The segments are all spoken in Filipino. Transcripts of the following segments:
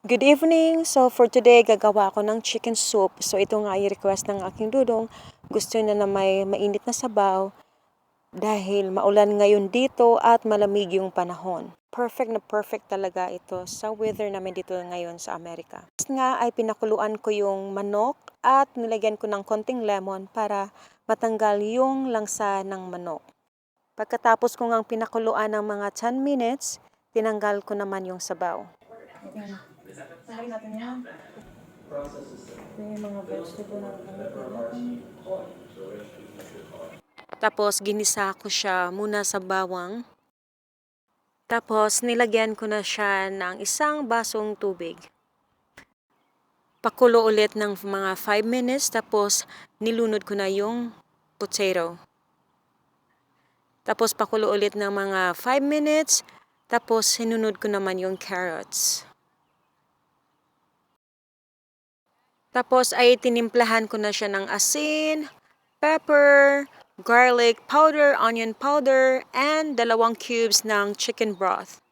Good evening! So for today, gagawa ako ng chicken soup. So ito nga ay request ng aking dudong. Gusto niya na may mainit na sabaw dahil maulan ngayon dito at malamig yung panahon. Perfect na perfect talaga ito sa weather namin dito ngayon sa Amerika. Next nga ay pinakuluan ko yung manok at nilagyan ko ng konting lemon para matanggal yung langsa ng manok. Pagkatapos ko ngang pinakuluan ng mga 10 minutes, tinanggal ko naman yung sabaw. Tanggalin natin yan. Yung mga vegetable na tapos ginisa ko siya muna sa bawang. Tapos nilagyan ko na siya ng isang basong tubig. Pakulo ulit ng mga 5 minutes tapos nilunod ko na yung potato. Tapos pakulo ulit ng mga 5 minutes tapos sinunod ko naman yung carrots. Tapos ay tinimplahan ko na siya ng asin, pepper, garlic powder, onion powder, and 2 cubes ng chicken broth.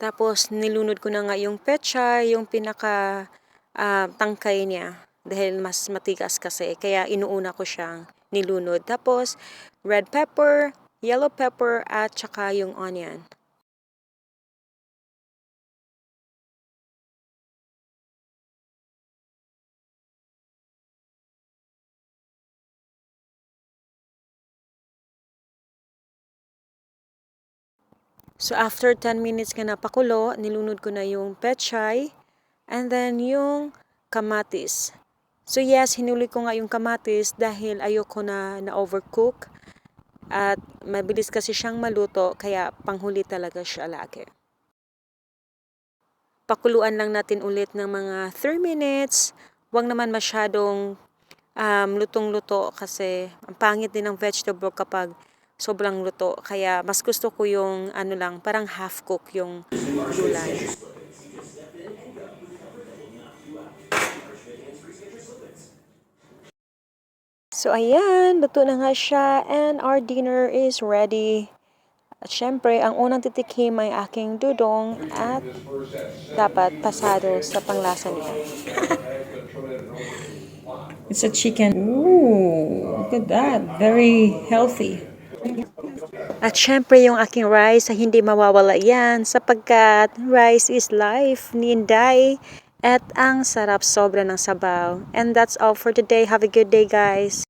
Tapos nilunod ko na nga yung pechay, yung pinaka tangkay niya. Dahil mas matigas kasi, kaya inuuna ko siyang nilunod. Tapos red pepper, yellow pepper, at saka yung onion. So after 10 minutes nga napakulo, nilunod ko na yung pechay and then yung kamatis. So yes, hinuli ko nga yung kamatis dahil ayoko na overcook at mabilis kasi siyang maluto kaya panghuli talaga siya lagi. Pakuluan lang natin ulit ng mga 3 minutes. Huwag naman masyadong lutong-luto kasi ang pangit din ng vegetable kapag sobrang luto. Kaya mas gusto ko yung parang half cook yung gulay. So ayan, luto na nga siya and our dinner is ready. At syempre, ang unang titikim ay aking dudong at dapat pasado sa panglasa niya. It's a chicken. Ooh, look at that. Very healthy. At syempre yung aking rice ay hindi mawawala yan sapagkat rice is life ni Inday. At ang sarap sobra ng sabaw. And that's all for today. Have a good day guys.